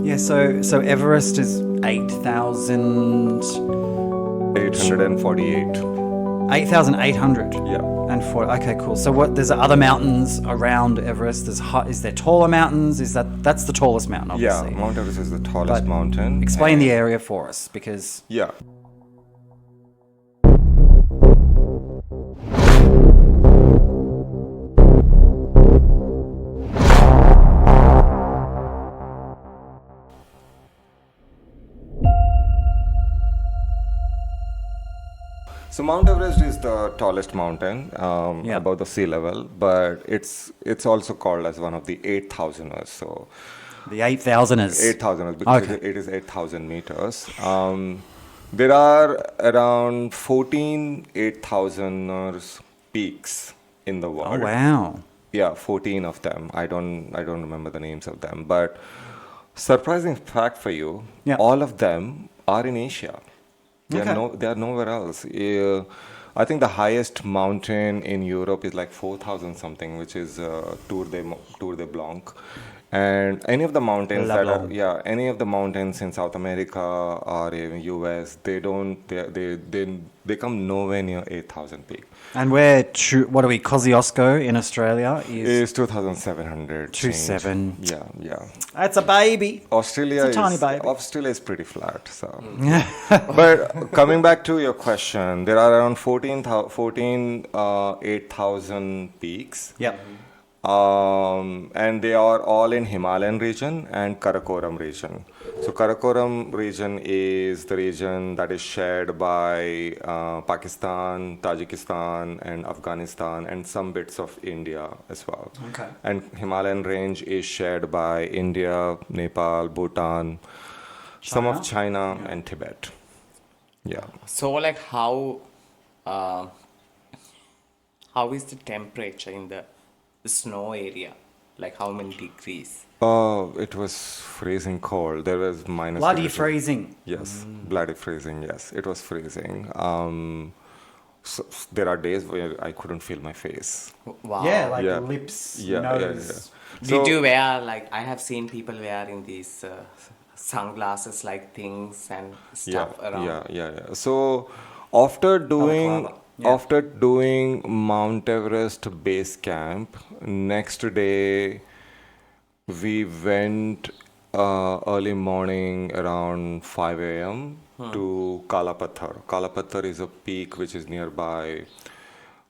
Yeah, so Everest is 8,000... 848. 8,800. Yeah. And okay, cool. So there's other mountains around Everest. Is there taller mountains? That's the tallest mountain, obviously. Yeah, Mount Everest is the tallest But mountain. Explain the area for us, because... Yeah. So Mount Everest is the tallest mountain above the sea level, but it's also called as one of the 8,000ers. So the 8,000ers. 8,000ers because it is 8,000 meters. There are around 14 8,000ers peaks in the world. Oh wow! Yeah, 14 of them. I don't remember the names of them, but surprising fact for you, all of them are in Asia. They are nowhere else. I think the highest mountain in Europe is like 4,000 something, which is Tour de Blanc. And any of the mountains any of the mountains in South America or even US, they come nowhere near 8,000 peak. And what are we, Kosciuszko in Australia is 2,700. 27. Yeah. That's a baby. Australia it's a tiny baby. Australia is pretty flat. So, but coming back to your question, there are around 14 8,000 peaks. Yep. And they are all in Himalayan region and Karakoram region. So Karakoram region is the region that is shared by Pakistan, Tajikistan, and Afghanistan, and some bits of India as well. Okay. And Himalayan range is shared by India, Nepal, Bhutan, some of China, and Tibet. Yeah. So, like, how is the temperature in the snow area? Like, how many degrees? Oh, it was freezing cold. There was minus. Bloody freezing. Yes, bloody freezing. Yes, it was freezing. So there are days where I couldn't feel my face. Wow. Yeah, like lips, nose. So, did you wear, like, I have seen people wearing these sunglasses like things and stuff around? Yeah. So after doing Mount Everest Base Camp, next day we went early morning around 5 a.m. to Kala Patthar. Kala Patthar is a peak which is nearby.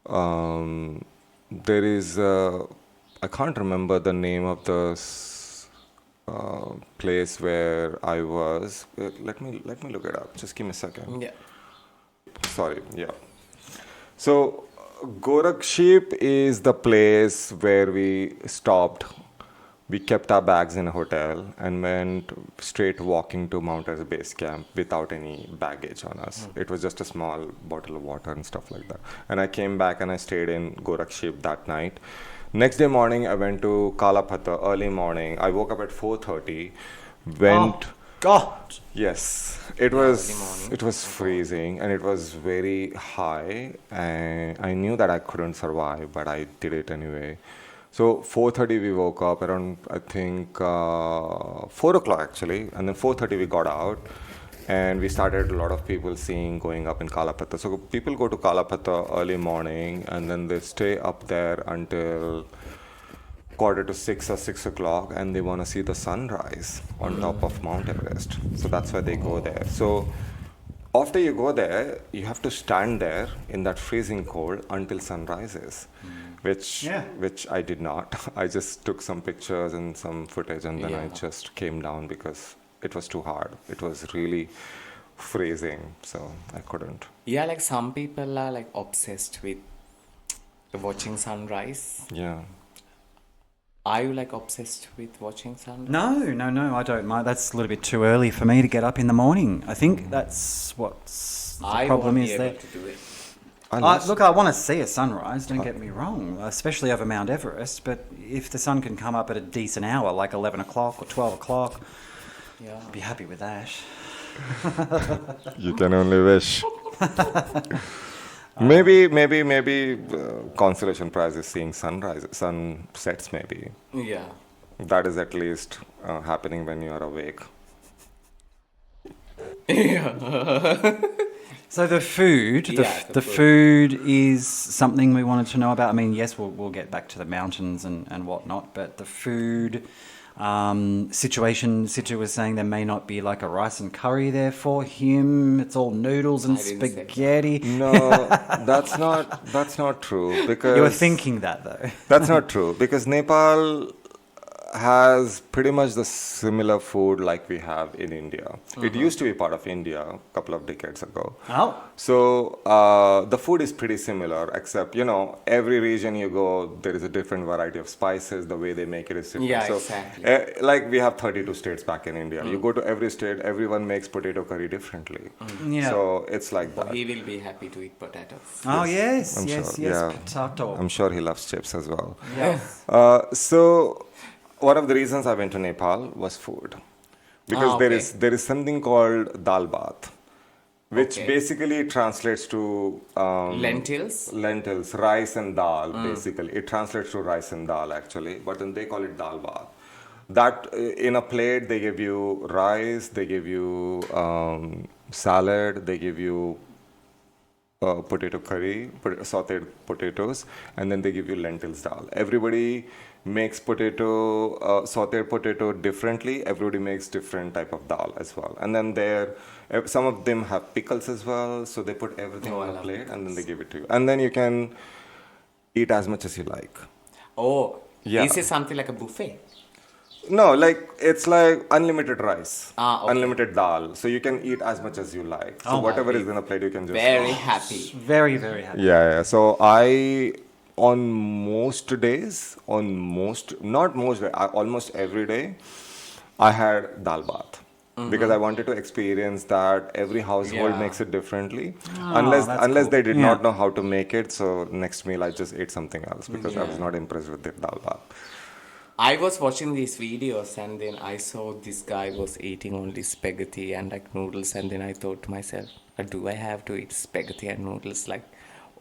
There is I can't remember the name of the place where I was. Let me look it up. Just give me a second. Yeah. Sorry. Yeah. So Gorakshep is the place where we stopped. We kept our bags in a hotel and went straight walking to Mount Everest Base Camp without any baggage on us. It was just a small bottle of water and stuff like that. And I came back and I stayed in Gorakshep that night. Next day morning, I went to Kala Patthar early morning. I woke up at 4:30. Oh, God! Yes, it was freezing and it was very high. And I knew that I couldn't survive, but I did it anyway. So 4:30 we woke up around, I think 4 o'clock actually, and then 4:30 we got out, and we started a lot of people going up in Kala Patthar. So people go to Kala Patthar early morning, and then they stay up there until 5:45 or 6 o'clock, and they want to see the sunrise on top of Mount Everest. So that's why they go there. So after you go there, you have to stand there in that freezing cold until sun rises. Which I did not. I just took some pictures and some footage, and then I just came down because it was too hard. It was really freezing, so I couldn't. Yeah, like some people are like obsessed with watching sunrise. Yeah. Are you like obsessed with watching sunrise? No, I don't mind. That's a little bit too early for me to get up in the morning. I think that's what's the problem is there. To do it. Look, I want to see a sunrise, don't get me wrong, especially over Mount Everest, but if the sun can come up at a decent hour, like 11 o'clock or 12 o'clock, I'd be happy with that. You can only wish. Maybe consolation prize is seeing sunsets maybe. Yeah. That is at least happening when you are awake. So the food, Yeah, the food is something we wanted to know about. I mean, yes, we'll get back to the mountains and whatnot, but the food situation, Situ was saying there may not be like a rice and curry there for him. It's all noodles and I didn't say that. spaghetti. No, that's not true because You were thinking that though. that's not true because Nepal has pretty much the similar food like we have in India. It used to be part of India a couple of decades ago. Oh. So the food is pretty similar, except every region you go, there is a different variety of spices. The way they make it is different. Yeah, so, exactly. like we have 32 states back in India. You go to every state, everyone makes potato curry differently. Yeah. So it's like that. He will be happy to eat potatoes. Oh yes, I'm yes, sure, yes, yeah. potato. I'm sure he loves chips as well. Yes. So one of the reasons I went to Nepal was food, because okay. there is something called dal bath, which Okay. basically translates to Lentils? lentils, rice and dal. Basically, it translates to rice and dal actually, but then they call it dal bath. That in a plate they give you rice, they give you salad, they give you potato curry, sauteed potatoes, and then they give you lentils dal. Everybody makes sauteed potato differently. Everybody makes different type of dal as well. And then some of them have pickles as well. So they put everything on a plate and then they give it to you. And then you can eat as much as you like. Oh, Yeah. is it something like a buffet? No, like it's like unlimited rice, Okay. unlimited dal. So you can eat as much as you like. So Oh, whatever is in a plate, you can just Very happy. Very, very happy. Yeah. So on most days, almost every day, I had dal bath. Because I wanted to experience that every household Yeah. makes it differently. that's unless cool. they did Yeah. not know how to make it. So next meal I just ate something else because I was not impressed with the dal bath. I was watching these videos and then I saw this guy was eating only spaghetti and like noodles, and then I thought to myself, do I have to eat spaghetti and noodles like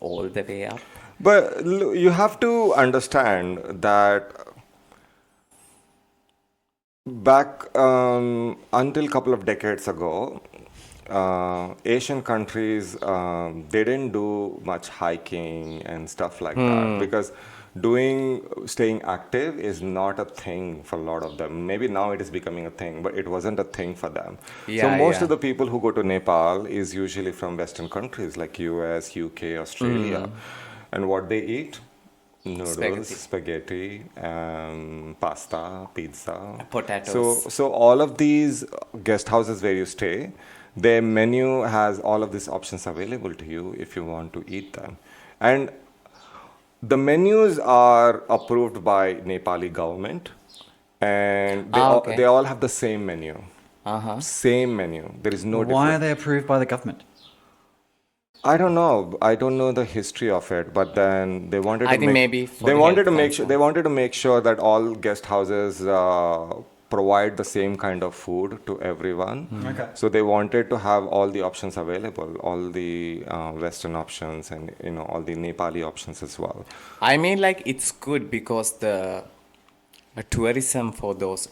all the way up? But you have to understand that back until a couple of decades ago, Asian countries they didn't do much hiking and stuff like that because staying active is not a thing for a lot of them. Maybe now it is becoming a thing, but it wasn't a thing for them. So Yeah, most yeah. of the people who go to Nepal is usually from Western countries like US, UK, Australia, and what they eat. Noodles, spaghetti, pasta, pizza, Potatoes. So all of these guest houses where you stay, their menu has all of these options available to you if you want to eat them, and the menus are approved by Nepali government, and Okay. they all have the same menu. Uh-huh. Same menu. There is no Why difference. are they approved by the government? I don't know. I don't know the history of it, but then they wanted. I to think make, maybe for they the wanted to health make sure. concern. They wanted to make sure that all guest houses provide the same kind of food to everyone. Okay. So they wanted to have all the options available, all the Western options, and all the Nepali options as well. I mean, like, it's good because the tourism for those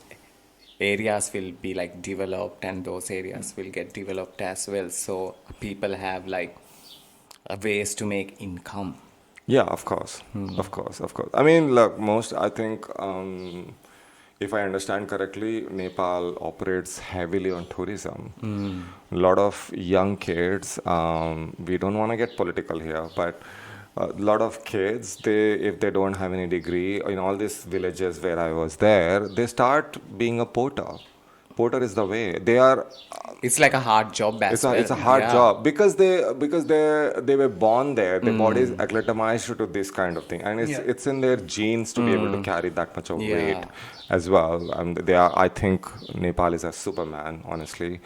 areas will be like developed, and those areas will get developed as well. So people have like ways to make income. Yeah, of course, of course. I mean, look, I think, if I understand correctly, Nepal operates heavily on tourism. A lot of young kids, we don't want to get political here, but a lot of kids, if they don't have any degree, in all these villages where I was there, they start being a porter. Porter is the way. They are It's like a hard job as well. it's a hard Yeah. job because they were born there. Their body is acclimatized to this kind of thing, and it's in their genes to be able to carry that much of Yeah. weight as well. I think Nepalis are Superman, honestly.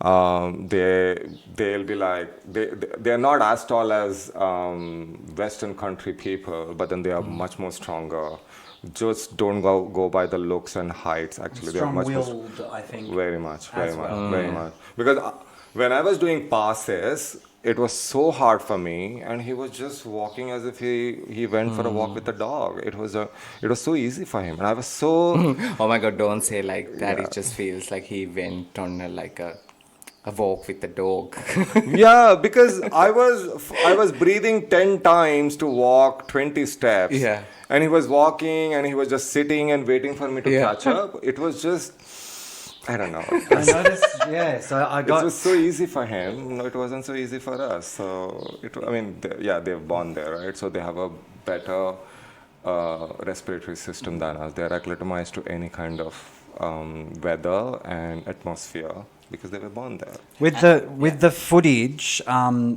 They'll be like they're not as tall as Western country people, but then they are much more stronger. Just don't go by the looks and heights. Actually, they are much more. Strong-willed, I think. Very much, As well. very much. Because when I was doing passes, it was so hard for me, and he was just walking as if he went for a walk with a dog. It was so easy for him, and I was so Oh my God, don't say like that. yeah. It just feels like he went on a walk with a dog. Yeah, because I was breathing 10 times to walk 20 steps. Yeah. And he was walking and he was just sitting and waiting for me to Yeah. catch up. It was just I don't know. I noticed, yeah. So I It got. was so easy for him. No, it wasn't so easy for us. So I mean, they're born there, right? So they have a better respiratory system than us. They're acclimatized to any kind of weather and atmosphere because they were born there. With the footage,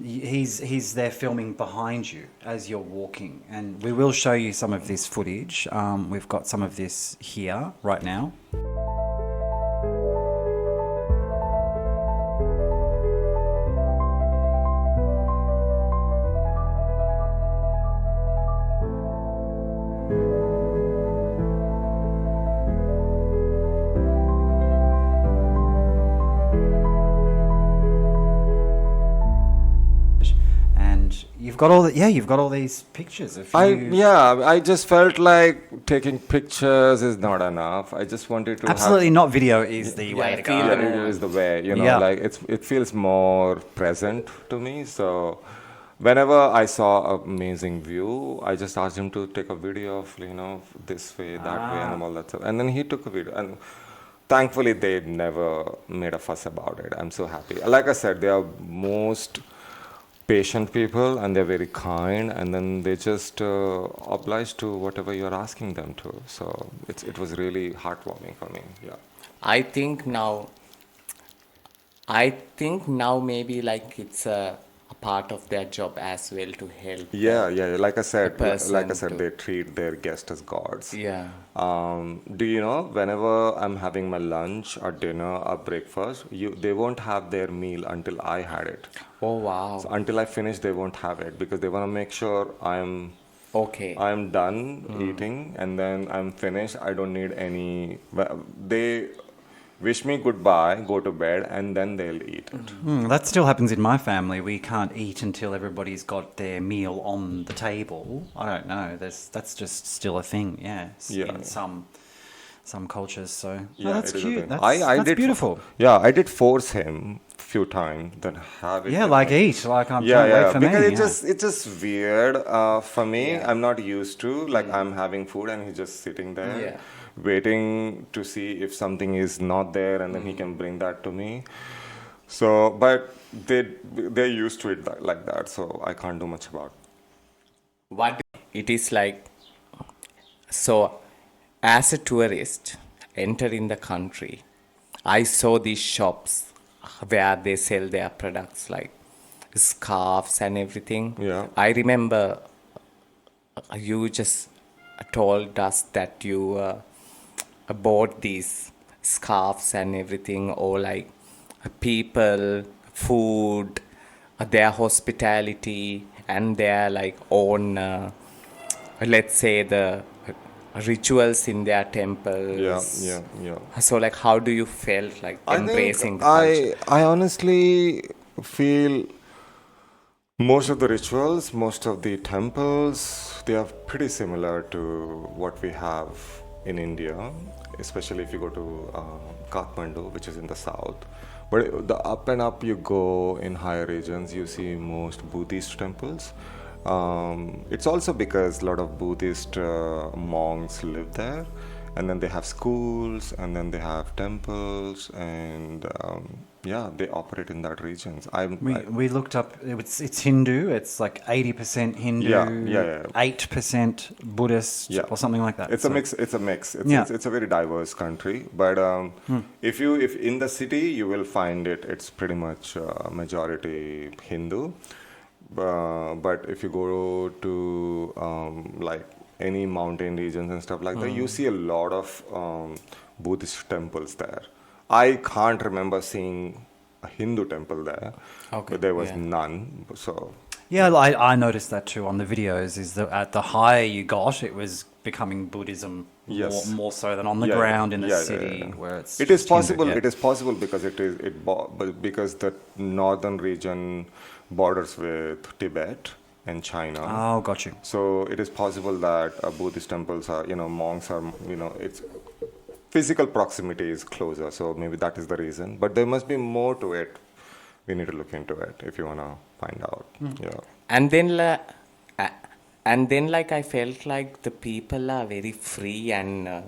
he's there filming behind you as you're walking, and we will show you some of this footage. We've got some of this here right now. You've got all these pictures of you. I just felt like taking pictures is not enough. I just wanted to Absolutely not. Video is the way to go. feel Yeah, it is the way, Yeah. like it feels more present to me. So whenever I saw an amazing view, I just asked him to take a video of, this way, that way, and all that stuff. And then he took a video. And thankfully, they never made a fuss about it. I'm so happy. Like I said, they are most patient people and they're very kind, and then they just oblige to whatever you're asking them to. So it was really heartwarming for me. Yeah. I think now, maybe like it's a part of their job as well to help. Yeah. Like I said, person they treat their guests as gods. Yeah. Do you know, whenever I'm having my lunch or dinner or breakfast, they won't have their meal until I had it. Oh wow. So until I finish, they won't have it because they want to make sure I'm Okay. done eating and then I'm finished. I don't need any. They wish me goodbye, go to bed, and then they'll eat it. That still happens in my family. We can't eat until everybody's got their meal on the table. I don't know. That's just still a thing. Yeah. Yeah. In some cultures. So Yeah, that's it is a cute. thing. That's did, beautiful. Yeah, I did force him a few times that have it. Yeah, like eat. Like I'm Yeah, can't wait for because me. it's just weird for me. I'm not used to like I'm having food and he's just sitting there, Yeah. waiting to see if something is not there, and then he can bring that to me. So, but they're used to it like that, so I can't do much about it. What it is like, so as a tourist entering the country, I saw these shops where they sell their products like scarves and everything. Yeah. I remember you just told us that you bought these scarves and everything, or like people, food, their hospitality, and their like own, let's say the rituals in their temples. Yeah. So like, how do you felt like I embracing think the culture? I honestly feel most of the rituals, most of the temples, they are pretty similar to what we have in India, especially if you go to Kathmandu, which is in the south. But the up and up you go in higher regions, you see most Buddhist temples. It's also because a lot of Buddhist monks live there, and then they have schools, and then they have temples, and they operate in that regions. We looked up. It's Hindu. It's like 80% Hindu. Yeah. 8% Buddhist, or something like that. It's So- a mix. It's a mix. Yeah. It's a very diverse country. But if in the city, you will find it's pretty much majority Hindu. But if you go to like any mountain regions and stuff like that, you see a lot of Buddhist temples there. I can't remember seeing a Hindu temple there, Okay, but there was yeah. none. So Yeah, I noticed that too on the videos. Is that at the higher you got, it was becoming Buddhism Yes. more so than on the Yeah, ground in the yeah, yeah, city yeah. where it's. It is just Hindu, possible. yeah. It is possible because because the northern region borders with Tibet and China. Oh, got you. So it is possible that Buddhist temples are, monks are, it's physical proximity is closer. So maybe that is the reason. But there must be more to it. We need to look into it if you want to find out. Yeah. And then, like I felt like the people are very free and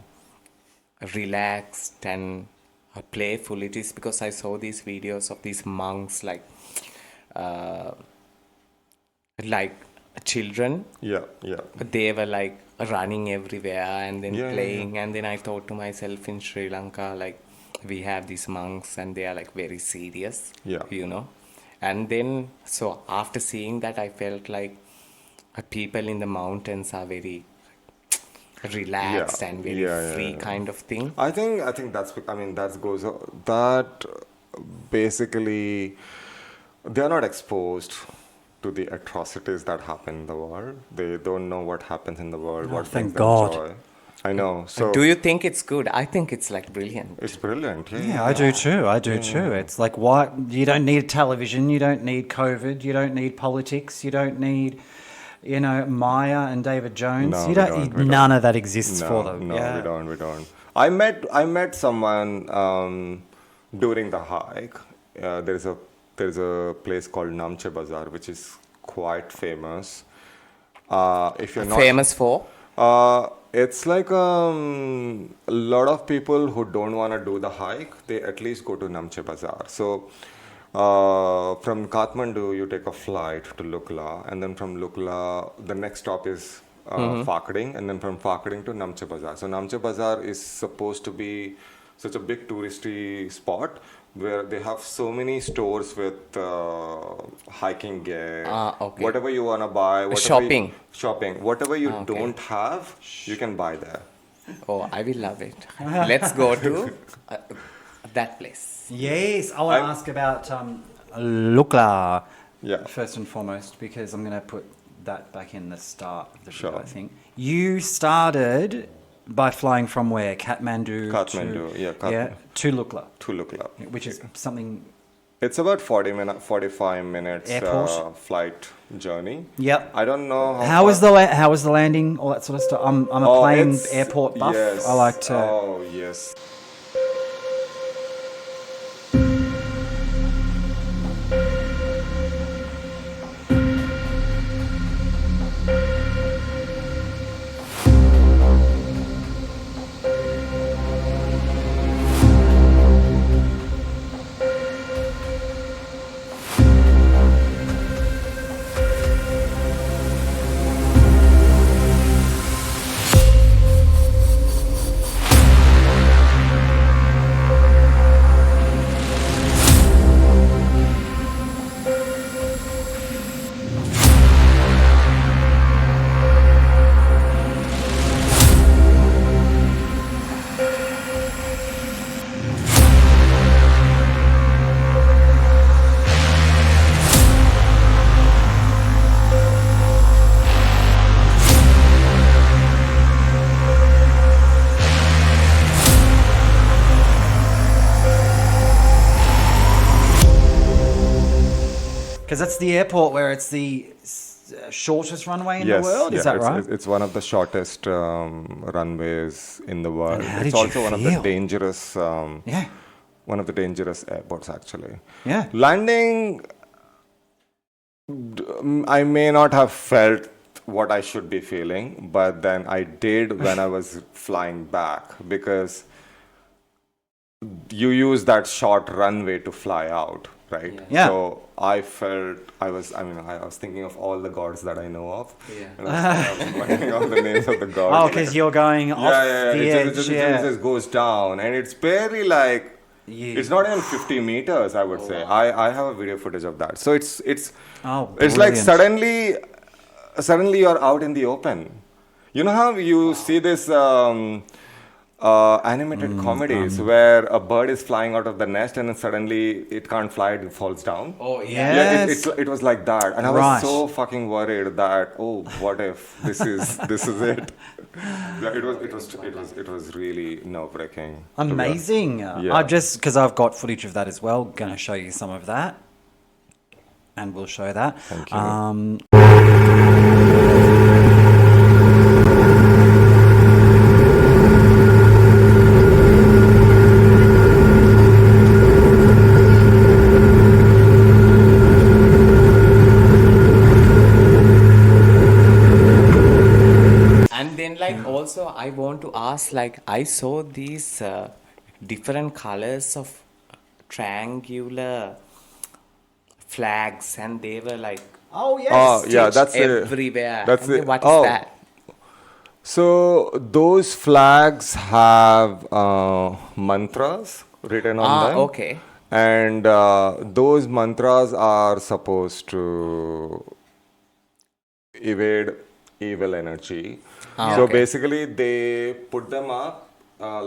relaxed and playful. It is because I saw these videos of these monks uh, like children. Yeah. Yeah. They were like running everywhere and then Yeah, yeah, playing. And then I thought to myself, in Sri Lanka, like we have these monks and they are like very serious, Yeah. And then, so after seeing that, I felt like people in the mountains are very relaxed Yeah. and very Yeah, free yeah. kind of thing. I think that basically they are not exposed to the atrocities that happen in the world. They don't know what happens in the world, what thank brings them God. joy. I know. So Do you think it's good? I think it's like brilliant. it's brilliant. Yeah. Yeah, I do too. I do too. It's like, why you don't need television, you don't need COVID, you don't need politics, you don't need, Maya and David Jones. No, you we don't. don't, we None don't. of that exists No, for them. no, yeah. we don't. We don't. I met someone during the hike. There's a place called Namche Bazaar, which is quite famous. If you're not Famous for? it's like a lot of people who don't want to do the hike, they at least go to Namche Bazaar. So from Kathmandu, you take a flight to Lukla, and then from Lukla, the next stop is Phakading, and then from Phakading to Namche Bazaar. So Namche Bazaar is supposed to be such a big touristy spot where they have so many stores with hiking gear. Okay. Whatever you want to buy. Shopping. Whatever you Okay. don't have, you can buy there. Oh, I will love it. Let's go to that place. Yes, I want to I'm- ask about Lukla Yeah. first and foremost, because I'm going to put that back in the start of the video, Sure. I think. You started by flying from where? Kathmandu? Kathmandu, to Lukla, To Lukla. which is something... It's about 45 minutes Airport? flight journey. Yep. I don't know How was the landing, all that sort of stuff? I'm a plane airport buff. Yes. I like to... Oh, yes. Because that's the airport where it's the shortest runway in the world, is that right? It's one of the shortest runways in the world. how It's did you also one of the feel? dangerous, Yeah. one of the dangerous airports actually. Yeah. Landing, I may not have felt what I should be feeling, but then I did when I was flying back, because you use that short runway to fly out, right? Yeah. So I was thinking of all the gods that I know of. Yeah. And I was finding all the names of the gods. Oh, because you're going off the edge. It just goes down, and it's very like it's not even 50 meters. I would say. I have a video footage of that. So it's Oh, it's like brilliant. suddenly you're out in the open. You know how you see this animated comedies where a bird is flying out of the nest and then suddenly it can't fly, it falls down. Oh Yeah, Yes. it was like that, and I Right. was so fucking worried that what if this is it? Yeah, it was really nerve wracking. Amazing. Yeah. I just, because I've got footage of that as well, going to show you some of that. And we'll show that. Thank you. And then like also I want to ask, like I saw these different colors of triangular flags, and they were like Oh, yes. Oh, yeah, stitched that's it. everywhere. That's And then it. what is Oh. that? So those flags have mantras written on them. Okay. And those mantras are supposed to evade evil energy. So Okay. basically, they put them up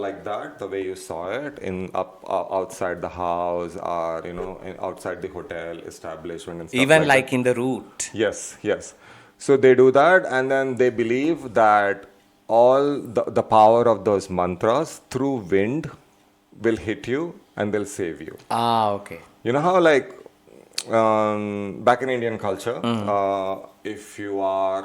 like that, the way you saw it, in outside the house, or outside the hotel establishment and stuff. Even like like in the route. Yes, yes. So they do that, and then they believe that all the power of those mantras through wind will hit you and they'll save you. Okay. You know how, like, back in Indian culture, if you are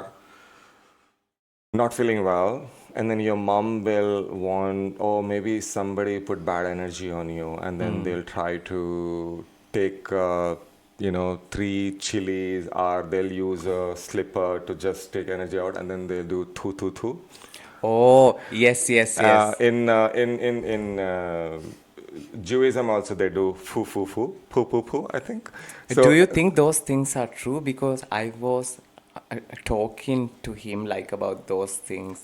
not feeling well, and then your mom will want, or maybe somebody put bad energy on you, and then they'll try to take, 3 chilies, or they'll use a slipper to just take energy out, and then they'll do thu thu thu. Oh, yes, yes, yes. In Judaism also they do fu fu fu, pu pu pu, I think. So, Do you think those things are true? Because I was talking to him like about those things.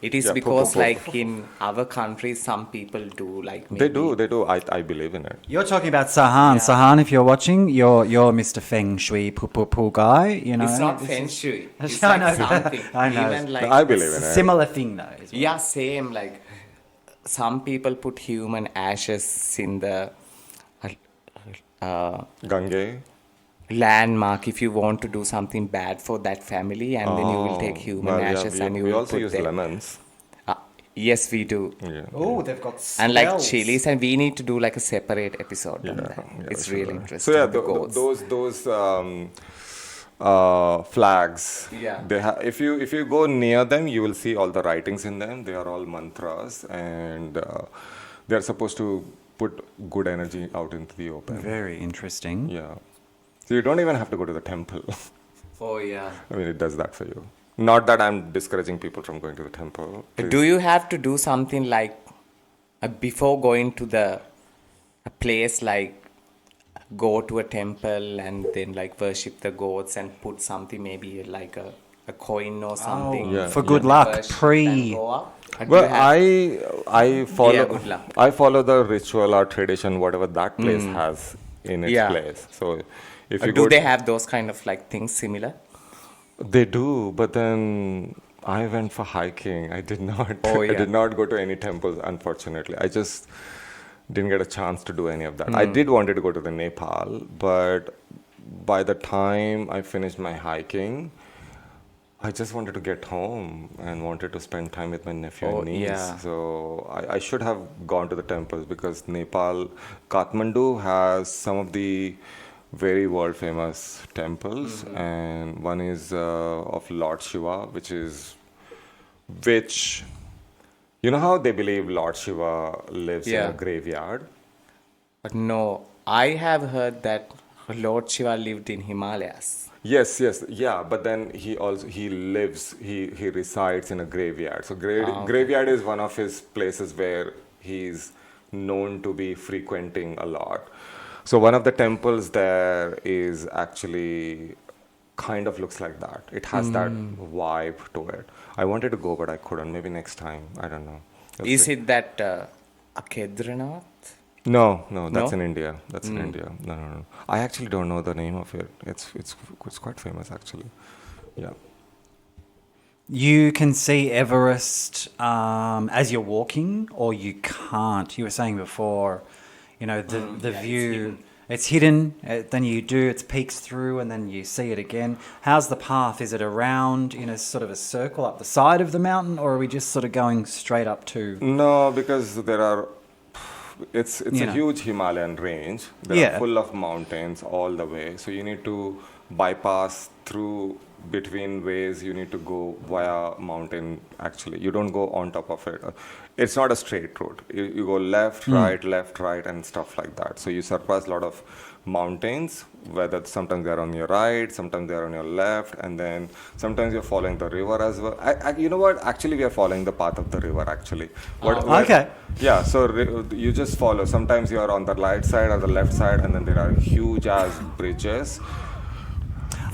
It is Yeah, because like in our country, some people do like they maybe. do. I believe in it. You're talking about Sahan. Yeah. Sahan, if you're watching, you're Mr. Feng Shui poo guy. You know, It's not This feng is- shui. It's I like know. something. I know. Even like I believe in It's a it. similar thing though. Is what- yeah, same. Like some people put human ashes in the Gange. landmark if you want to do something bad for that family, and then you will take human Well, yeah, ashes and you we will also put use them. lemons. Yes, we do. Yeah. Oh, they've got And like spells. chilies, and we need to do like a separate episode on that. Yeah, It's sure. really interesting. So yeah, the goats. those flags. Yeah. If you go near them, you will see all the writings in them. They are all mantras, and they are supposed to put good energy out into the open. Very interesting. Yeah. So you don't even have to go to the temple. Oh yeah. I mean, it does that for you. Not that I'm discouraging people from going to the temple. Do you have to do something like before going to the a place, like go to a temple and then like worship the gods and put something, maybe like a coin or something yeah. For Yeah. good and luck, worship pre- and go up? Or do Well, you have- I follow Yeah, good luck. I follow the ritual or tradition, whatever that place has in its Yeah. place. So if or you do go, they have those kind of like things similar? they do, but then I went for hiking. I did not. Oh, I yeah. did not go to any temples, unfortunately. I just didn't get a chance to do any of that. I did wanted to go to the Nepal, but by the time I finished my hiking, I just wanted to get home and wanted to spend time with my nephew Oh, and niece. yeah. So I should have gone to the temples, because Nepal, Kathmandu has some of the very world famous temples, and one is of Lord Shiva, which you know how they believe Lord Shiva lives in Yeah. a graveyard. But no, I have heard that Lord Shiva lived in Himalayas. Yes, yeah, but then he resides in a graveyard. So graveyard is one of his places where he's known to be frequenting a lot. So one of the temples there is actually kind of looks like that. It has that vibe to it. I wanted to go, but I couldn't. Maybe next time. I don't know. Let's Is see. it that Kedranath? No, that's No? in India. That's in India. No. I actually don't know the name of it. It's quite famous actually. Yeah. You can see Everest as you're walking, or you can't. You were saying before, the yeah, view. It's hidden. Then you do its peeks through, and then you see it again. How's the path? Is it around in a sort of a circle up the side of the mountain, or are we just sort of going straight up to? No, because it's You a know. huge Himalayan range. They're Yeah. full of mountains all the way. So you need to bypass through between ways. You need to go via mountain. Actually, you don't go on top of it. It's not a straight road. You go left, right, and stuff like that. So you surpass a lot of mountains. Whether sometimes they're on your right, sometimes they're on your left, and then sometimes you're following the river as well. You know what? Actually, we are following the path of the river. Actually, Okay. yeah, so you just follow. Sometimes you are on the right side or the left side, and then there are huge ass bridges.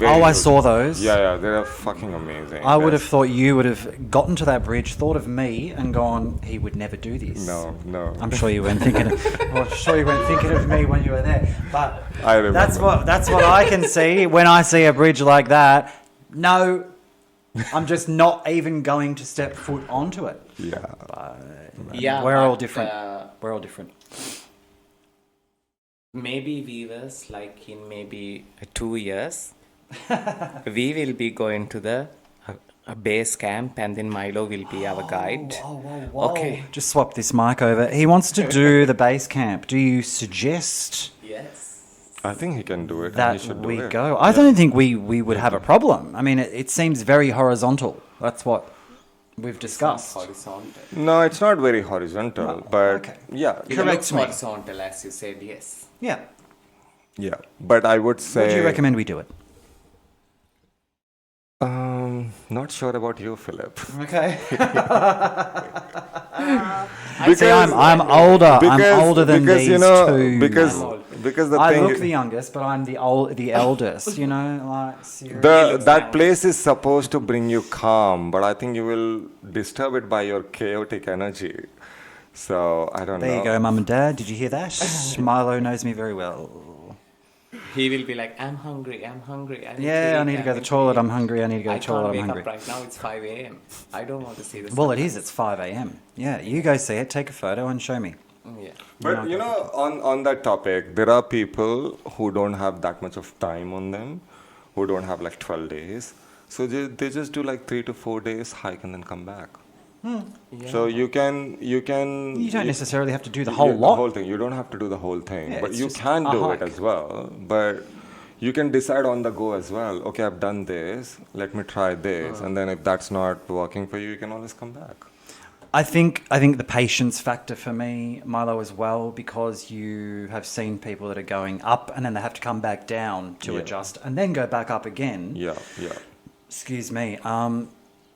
Very I huge. saw those. Yeah, they're fucking amazing. I would have Yes. thought you would have gotten to that bridge, thought of me, and gone, he would never do this. No. I'm sure you weren't thinking. Of me when you were there. But I remember. that's what I can see when I see a bridge like that. No, I'm just not even going to step foot onto it. Yeah. Yeah, We're all but, different. We're all different. maybe viewers, like in maybe 2 years, we will be going to the base camp, and then Milo will be our guide. Whoa. Okay. Just swap this mic over. He wants to do the base camp. Do you suggest Yes. I think he can do it. and that he should do we it. go? I don't think we would have a problem. I mean, it seems very horizontal. That's what we've discussed. Horizontal. No, it's not very horizontal, No, but okay. yeah, It Correct looks me. horizontal, as you said, yes. Yeah. yeah. But I would say. Would you recommend we do it? Not sure about you, Philip. Okay. Because, See, I'm older. I'm older than because, these you know, two. because I'm old. because the I thing look the youngest, but I'm the eldest. Like seriously. that young. place is supposed to bring you calm, but I think you will disturb it by your chaotic energy. So I don't know. There you go, Mum and Dad. Did you hear that? Milo knows me very well. He will be like, I'm hungry. Yeah, I need to go to the toilet. I'm hungry. I need to go to I the toilet. can't I'm wake hungry. up right now. It's 5 a.m. I don't want to see this. Well, it is. It's 5 a.m. Yeah, you go see it. Take a photo and show me. Yeah. But you know, on that topic, there are people who don't have that much of time on them, who don't have like 12 days. So they just do like 3 to 4 days hike and then come back. So you can You don't necessarily have to do the whole The lot. whole thing. You don't have to do the whole thing, Yeah, but it's you just can a do hike. it as well. But you can decide on the go as well. Okay, I've done this. Let me try this, and then if that's not working for you, you can always come back. I think the patience factor for me, Milo, as well, because you have seen people that are going up and then they have to come back down to Yeah. adjust and then go back up again. Yeah. Excuse me.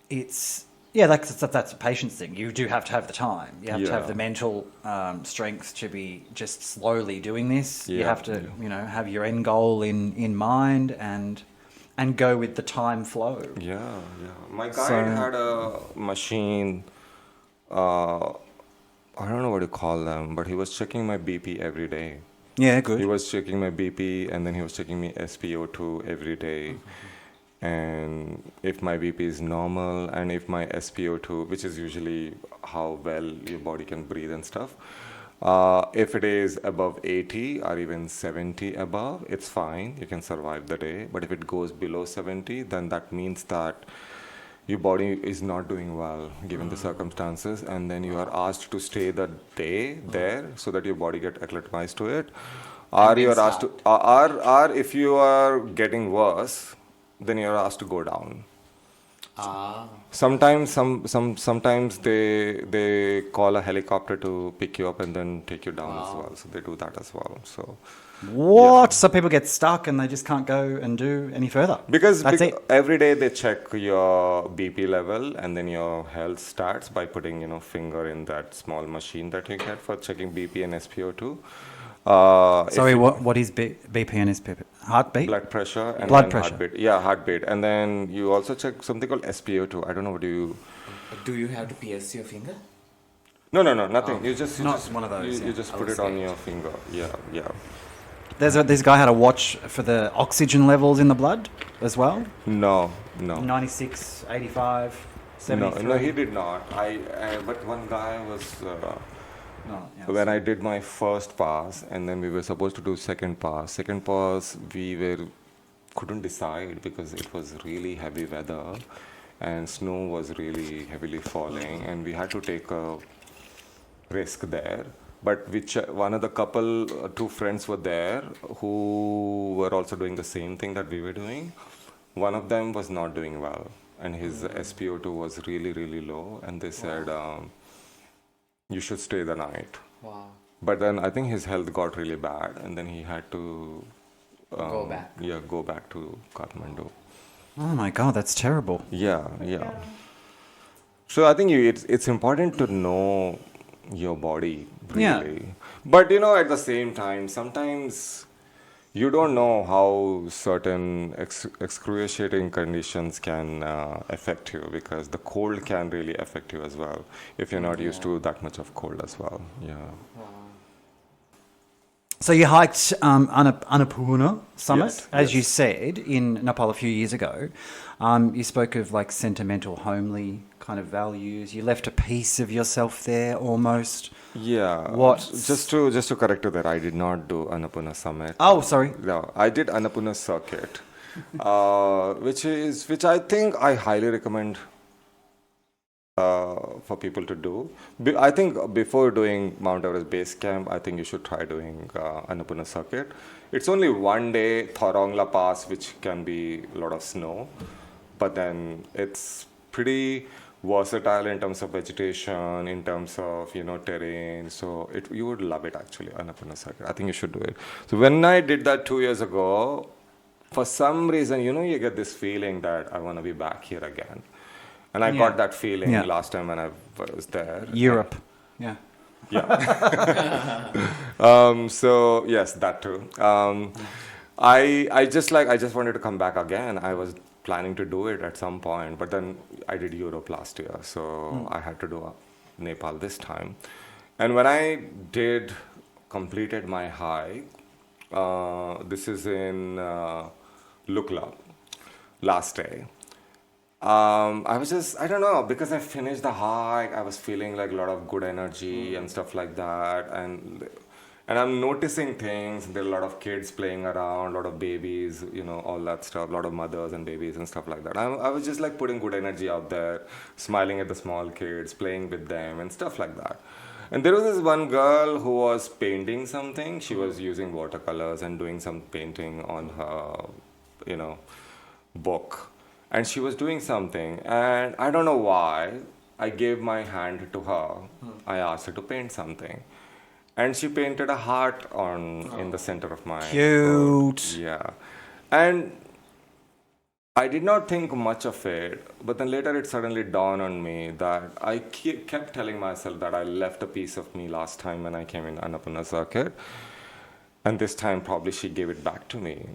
It's that's a patience thing. You do have to have the time. You have to have Yeah. the mental strength to be just slowly doing this. You Yeah, have to have your end goal in mind and go with the time flow. Yeah. My guide So- had a machine. I don't know what to call them, but he was checking my BP every day. Yeah, good. He was checking my BP, and then he was checking me SpO2 every day. And if my BP is normal, and if my SpO2, which is usually how well your body can breathe and stuff, if it is above 80 or even 70 above, it's fine. You can survive the day. But if it goes below 70, then that means that your body is not doing well given the circumstances, and then you are asked to stay the day there so that your body get acclimatized to it, or you are asked to, or if you are getting worse, then you are asked to go down. Sometimes they call a helicopter to pick you up and then take you down as well. So they do that as well. So What? So people get stuck and they just can't go and do any further. because That's it. every day they check your BP level and then your health stats by putting finger in that small machine that you get for checking BP and SpO2. Sorry, what is BP and SPP? Heartbeat? Blood pressure and Blood then pressure. heartbeat. Yeah, heartbeat. And then you also check something called SpO2. I don't know what you. Do you have to pierce your finger? No, nothing. You just Not one of those, You yeah. just put it on your finger. Yeah. This guy had a watch for the oxygen levels in the blood as well. No. 96, 85. No, 73. he did not. But one guy was. Oh, yeah, When I did my first pass, and then we were supposed to do second pass. Second pass, couldn't decide because it was really heavy weather, and snow was really heavily falling, and we had to take a risk there. But one of the couple, two friends were there who were also doing the same thing that we were doing. One of them was not doing well, and his SpO2 was really, really low, and they said, you should stay the night. Wow. But then I think his health got really bad, and then he had to Go back. Yeah, go back to Kathmandu. Oh my God, that's terrible. Yeah. So I think it's important to know your body really. Yeah. But at the same time, sometimes you don't know how certain excruciating conditions can affect you, because the cold can really affect you as well if you're not used to that much of cold as well. Yeah. So you hiked Annapurna summit, Yes, as you yes. said, in Nepal a few years ago. You spoke of like sentimental, homely kind of values. You left a piece of yourself there almost. Yeah. What- Just to correct you there, I did not do Annapurna Summit. Oh, sorry. No, I did Annapurna Circuit, which I think I highly recommend for people to do. I think before doing Mount Everest Base Camp, I think you should try doing Annapurna Circuit. It's only one day, Thorongla Pass, which can be a lot of snow, but then it's pretty versatile in terms of vegetation, in terms of terrain. So you would love it actually, Annapurna Circuit. I think you should do it. So when I did that 2 years ago, for some reason, you get this feeling that I want to be back here again. And I Yeah. got that feeling Yeah. last time when I was there. Europe. Yeah. So yes, that too. I just wanted to come back again. I was planning to do it at some point, but then I did Europe last year, so I had to do Nepal this time. And when I completed my hike, this is in Lukla, last day. I don't know, because I finished the hike, I was feeling like a lot of good energy and stuff like that. And I'm noticing things. There are a lot of kids playing around, a lot of babies, all that stuff, a lot of mothers and babies and stuff like that. I was just like putting good energy out there, smiling at the small kids, playing with them and stuff like that. And there was this one girl who was painting something. She was using watercolors and doing some painting on her, book. And she was doing something, and I don't know why, I gave my hand to her. I asked her to paint something. And she painted a heart in the center of my Cute. book. Yeah. And I did not think much of it, but then later it suddenly dawned on me that I kept telling myself that I left a piece of me last time when I came in Annapurna Circuit. And this time probably she gave it back to me.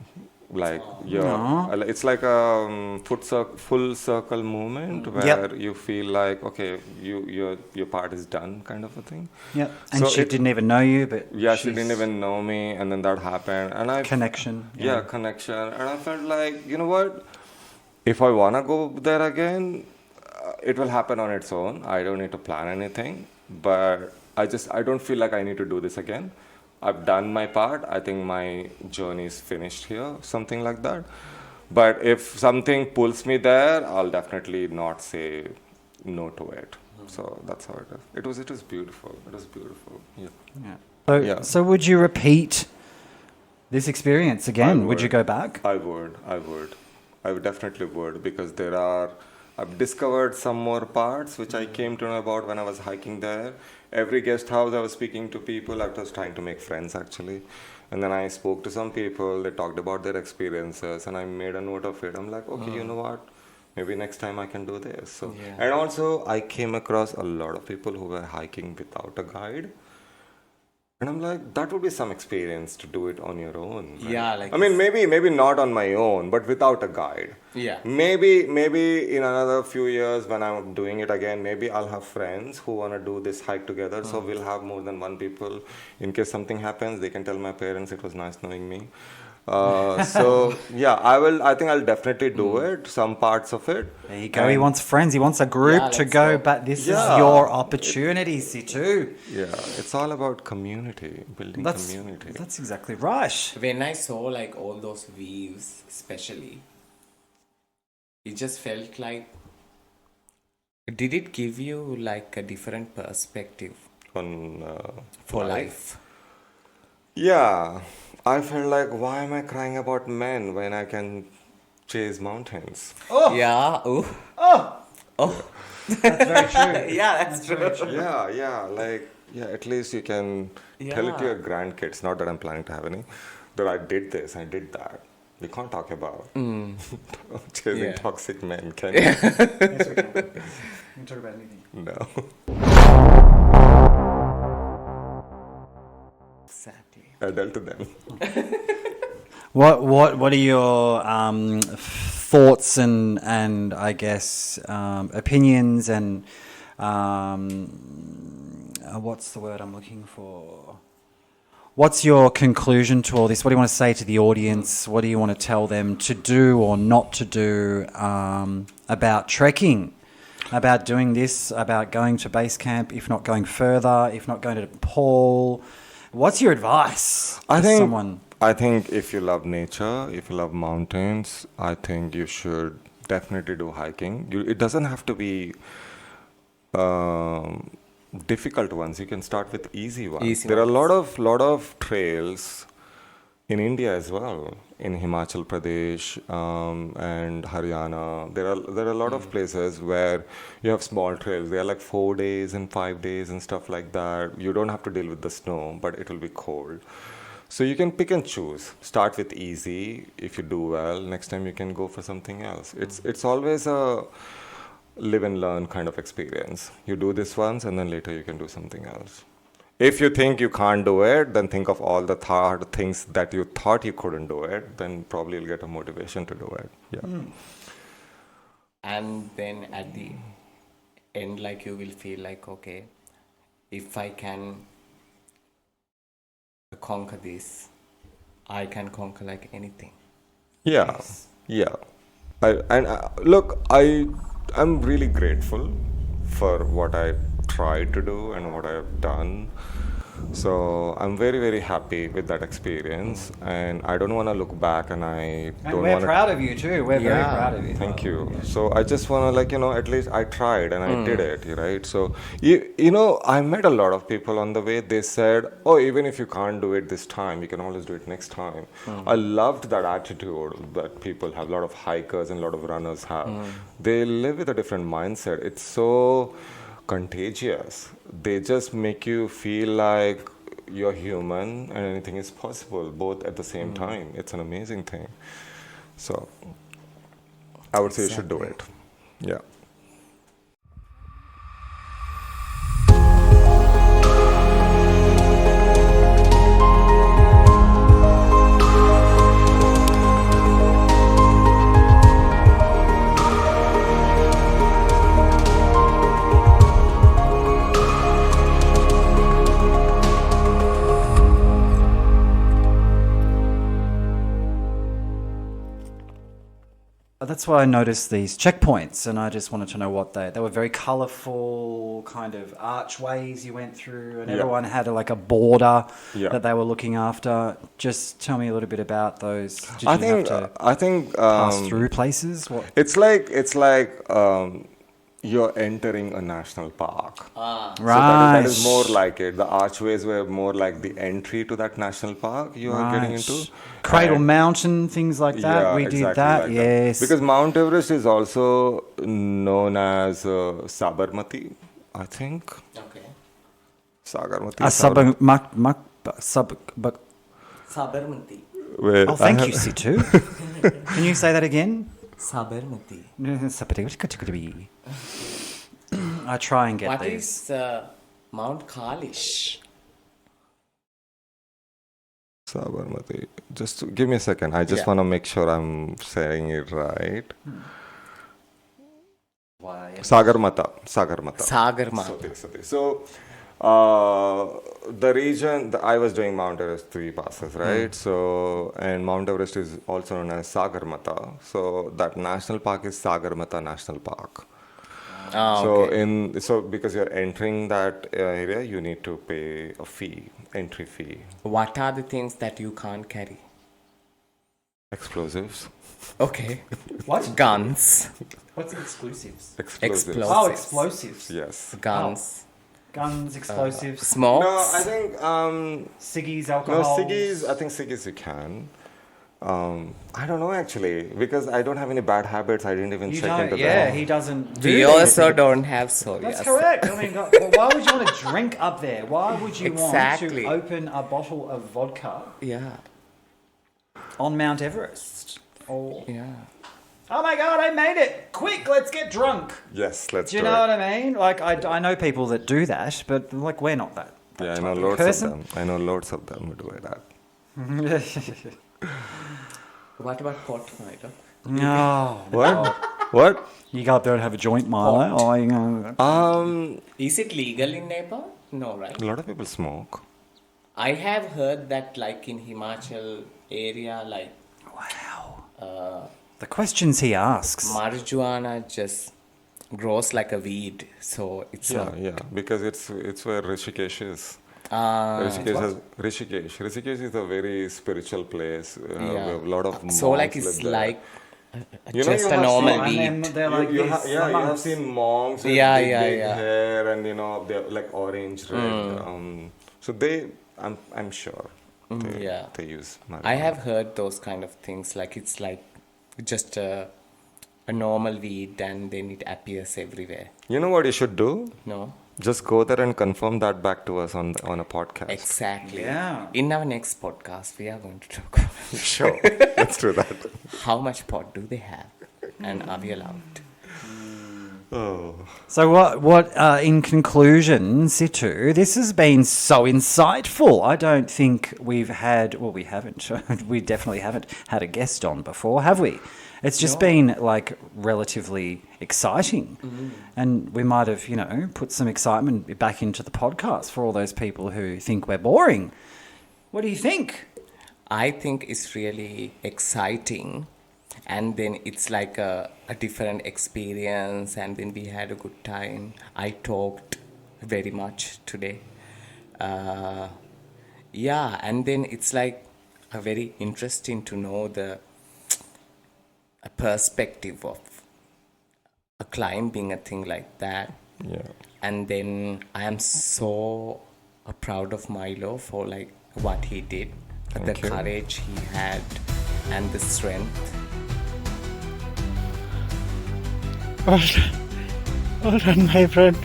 Like, it's like a full circle movement where you feel like, okay, your part is done, kind of a thing. Yeah. And So she didn't even know you, but Yeah, she she's didn't even know me, and then that happened, and connection. yeah, connection, and I felt like, you know what? If I wanna go there again, it will happen on its own. I don't need to plan anything, but I don't feel like I need to do this again. I've done my part. I think my journey is finished here, something like that. But if something pulls me there, I'll definitely not say no to it. So that's how it is. It was beautiful. It was beautiful. Yeah. Yeah. So, Yeah. so would you repeat this experience again? I Would you go back? I would definitely would, because I've discovered some more parts which I came to know about when I was hiking there. Every guest house I was speaking to people, I was trying to make friends actually. And then I spoke to some people, they talked about their experiences, and I made a note of it. I'm like, okay, you know what? Maybe next time I can do this. So, and also I came across a lot of people who were hiking without a guide. And I'm like, that would be some experience to do it on your own. Right? Yeah, like I mean, maybe not on my own, but without a guide. Yeah. Maybe in another few years when I'm doing it again, maybe I'll have friends who want to do this hike together. So we'll have more than one people. In case something happens, they can tell my parents it was nice knowing me. So yeah, I think I'll definitely do it. Some parts of it. There you go. He wants friends. He wants a group Yeah, to let's go, go. but this is Yeah. your opportunity, Situ. Yeah, it's all about community, building community. That's exactly right. When I saw like all those views, especially, it just felt like. Did it give you like a different perspective On for life? Yeah, I felt like, why am I crying about men when I can chase mountains? Yeah. Oh. That's very true. Yeah, that's true. Yeah, at least you can tell it to Yeah. your grandkids, not that I'm planning to have any, that I did this, I did that. We can't talk about chasing Yeah. toxic men, can you? Yes, we can. We can talk about anything. No. Exactly. I dealt to them. What are your thoughts and I guess opinions and what's the word I'm looking for? What's your conclusion to all this? What do you want to say to the audience? What do you want to tell them to do or not to do about trekking? About doing this, about going to base camp, if not going further, if not going to Nepal. What's your advice I to think someone? I think if you love nature, if you love mountains, I think you should definitely do hiking. It doesn't have to be um, difficult ones. You can start with easy ones. Easy There are ones. lot of trails in India as well, in Himachal Pradesh and Haryana. There are a lot of places where you have small trails. They are like 4 days and 5 days and stuff like that. You don't have to deal with the snow, but it will be cold. So you can pick and choose. Start with easy. If you do well, next time you can go for something else. It's always a live and learn kind of experience. You do this once, and then later you can do something else. If you think you can't do it, then think of all the things that you thought you couldn't do it. Then probably you'll get a motivation to do it. Yeah. And then at the end, like you will feel like, okay, if I can conquer this, I can conquer like anything. Yeah, yeah. I'm really grateful for what I tried to do and what I've done. So I'm very, very happy with that experience, and I don't want to look back, and I And don't we're want to. proud of you too. We're very Yeah. proud of you. Thank you. So I just want to, at least I tried and I did it, right? So, I met a lot of people on the way. They said, oh, even if you can't do it this time, you can always do it next time. I loved that attitude that people have, a lot of hikers and a lot of runners have. They live with a different mindset. It's so contagious. They just make you feel like you're human and anything is possible, both at the same time. It's an amazing thing. So I would say you should do it. Yeah. That's why I noticed these checkpoints, and I just wanted to know what they were. Very colourful, kind of archways you went through, and Yeah. everyone had like a border Yeah. that they were looking after. Just tell me a little bit about those. Did you I think have to I think pass through places? What? it's like you're entering a national park. Right. So that is more like it. The archways were more like the entry to that national park you are getting Right. into. Cradle And- Mountain, things like that. Yeah, We did exactly that. like Yes. Because Mount Everest is also known as Sabarmati, I think. Okay. Sagarmati. a Sabarmati. Where Oh, thank I you, have- Situ. Can you say that again? Sabarmati. I try and get What these. is Mount Kalish? Sabarmati. Give me a second. I just Yeah. want to make sure I'm saying it right. Why? Sagarmata. Sagarmata. So, The region, I was doing Mount Everest 3 passes, right? So, and Mount Everest is also known as Sagarmatha. So, that national park is Sagarmatha National Park. Ah, So, okay. because you're entering that area, you need to pay a fee, entry fee. What are the things that you can't carry? Explosives. Okay. What? Guns. What's exclusives? Explosives. Explosives. Oh, explosives. Yes. Guns. Guns, explosives, Smokes. No, I think ciggies, no alcohol. ciggies. I think ciggies you can. I don't know actually because I don't have any bad habits. I didn't even You check don't. into Yeah, that. he doesn't. We do these also things. don't have psoriasis. That's correct. I mean, God, well, why would you want to drink up there? Why would you Exactly. want to open a bottle of vodka Yeah. on Mount Everest? Or Yeah. oh my God, I made it! Quick, let's get drunk. Yes, let's Do you do know it. what I mean? Like, I know people that do that, but like we're not that. Yeah, I type know of loads person. of them. I know loads of them who do that. What about pot, Milo? No. What? What? You go up there and have a joint, Milo. Pot. Oh, you know. Is it legal in Nepal? No, right? A lot of people smoke. I have heard that, like in Himachal area, like Wow. The questions he asks. marijuana just grows like a weed, so it's Yeah, not. yeah, because it's where Rishikesh is. Uh, Rishikesh is a very spiritual place. We yeah. have a lot of monks So like live it's there. like You know, just you a have normal seen- and weed. then they're like you this. you the have monks. seen monks with Yeah, big, yeah, big yeah. hair and they're like orange red. So I'm sure Yeah. they use I marijuana. have heard those kind of things. Like it's like just a normal weed, and then it appears everywhere. You know what you should do? No, Just go there and confirm that back to us on a podcast. exactly. Yeah. In our next podcast, we are going to talk about Sure, let's do that. how much pot do they have, and are we allowed? Oh. So what in conclusion, Situ, this has been so insightful. I don't think we've had, well, we haven't, we definitely haven't had a guest on before, have we? It's just No. been like relatively exciting. And we might have, put some excitement back into the podcast for all those people who think we're boring. What do you think? I think it's really exciting, and then it's like a different experience, and then we had a good time. I talked very much today. Yeah, and then it's like a very interesting to know the a perspective of a climbing a thing like that. Yeah. And then I am so proud of Milo for like what he did, the Thank you. courage he had, and the strength. Well done, my friend.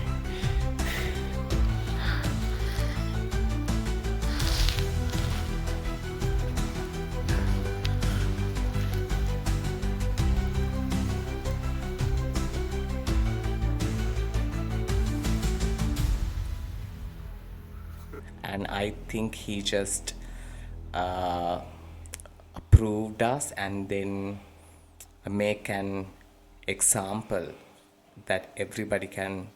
And I think he just approved us, and then make an example that everybody can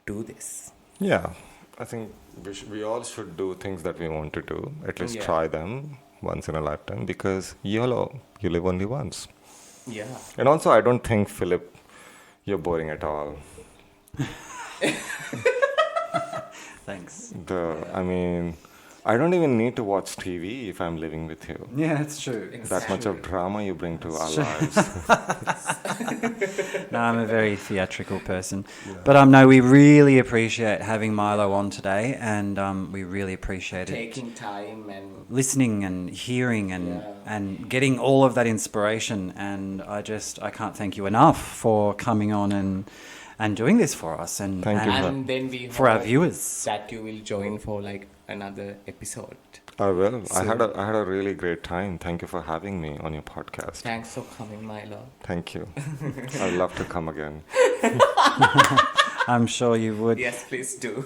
do this. Yeah, I think we all should do things that we want to do. At least Yeah. try them once in a lifetime because YOLO, you live only once. Yeah. And also, I don't think, Philip, you're boring at all. Thanks. I mean, I don't even need to watch TV if I'm living with you. Yeah, that's true. That much of drama you bring to our true. lives. No, I'm a very theatrical person. But no, we really appreciate having Milo on today, and we really appreciate it. Taking time and Listening and hearing and Yeah. and getting all of that inspiration, and I can't thank you enough for coming on and doing this for us and, Thank you, and and then we for our hope viewers. that you will join for like another episode. I will. I had a really great time. Thank you for having me on your podcast. Thanks for coming, Milo. Thank you. I'd love to come again. I'm sure you would. Yes, please do.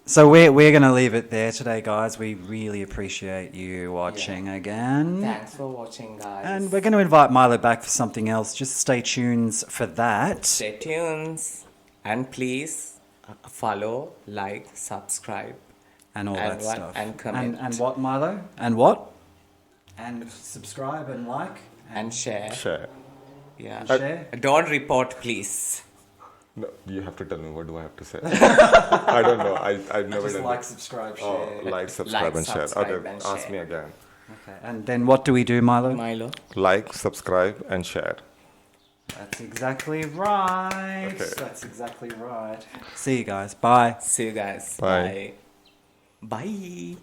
So we're going to leave it there today, guys. We really appreciate you watching again. Thanks for watching, guys. And we're going to invite Milo back for something else. Just stay tuned for that. Stay tuned, and please follow, like, subscribe, And all that what? stuff. And comment. And what, Milo? And what? And subscribe and like. and share. Share. Yeah. Share. Don't report, please. No, you have to tell me, what do I have to say? I don't know. I've never Just done like, that. subscribe, Oh, share. like, subscribe, and share. subscribe, Okay, and ask share. me again. Okay. And then what do we do, Milo? Milo. Like, subscribe, and share. That's exactly right. Okay. That's exactly right. See you guys. Bye. See you guys. Bye. Bye.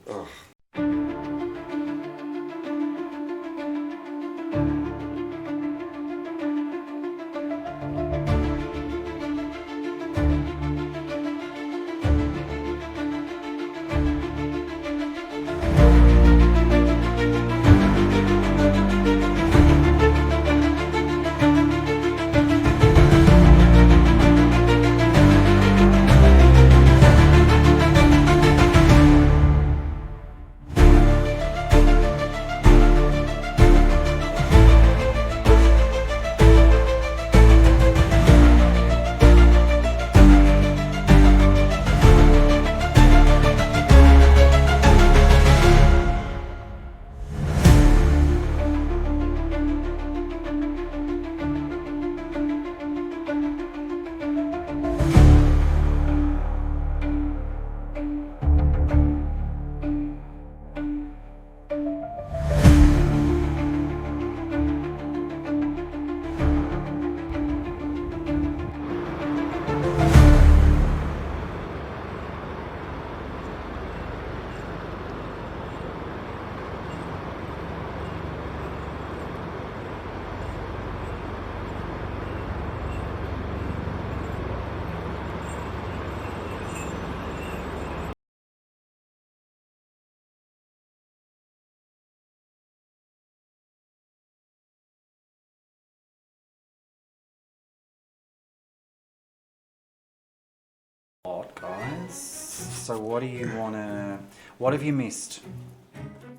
Guys. So what have you missed?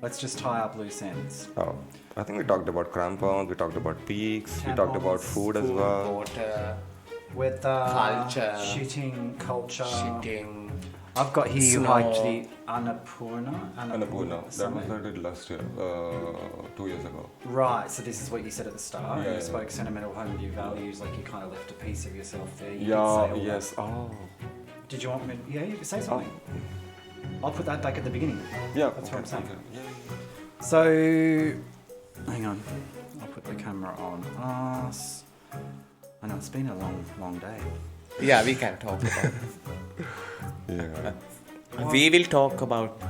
Let's just tie up loose ends. Oh, I think we talked about crampons, we talked about peaks, we talked about Crampons, food as well. Water. Weather, Culture. shitting, culture. Shitting. I've got here you Snow. hiked the Annapurna. Annapurna. That something. was I did last year, 2 years ago. Right, so this is what you said at the start. Yeah, you yeah. spoke sentimental home with your values, like you kind of left a piece of yourself there. You did say Yeah, all that. yes. Oh. Did you want me? Yeah, you could say something. I'll put that back at the beginning. Yeah. That's what I'm saying. Okay. Yeah. So, hang on. I'll put the camera on us. I know it's been a long day. Yeah, we can talk about Yeah. We will talk about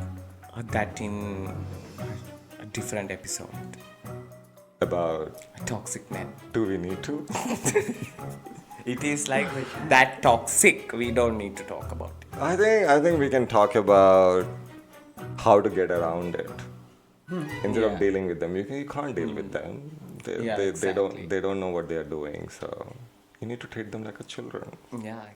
that in a different episode. About, Toxic men. do we need to? It is like that toxic. We don't need to talk about it. I think we can talk about how to get around it. Instead of Yeah. dealing with them, you can't deal with them. Yeah, They exactly. don't know what they are doing, so you need to treat them like a children. Yeah.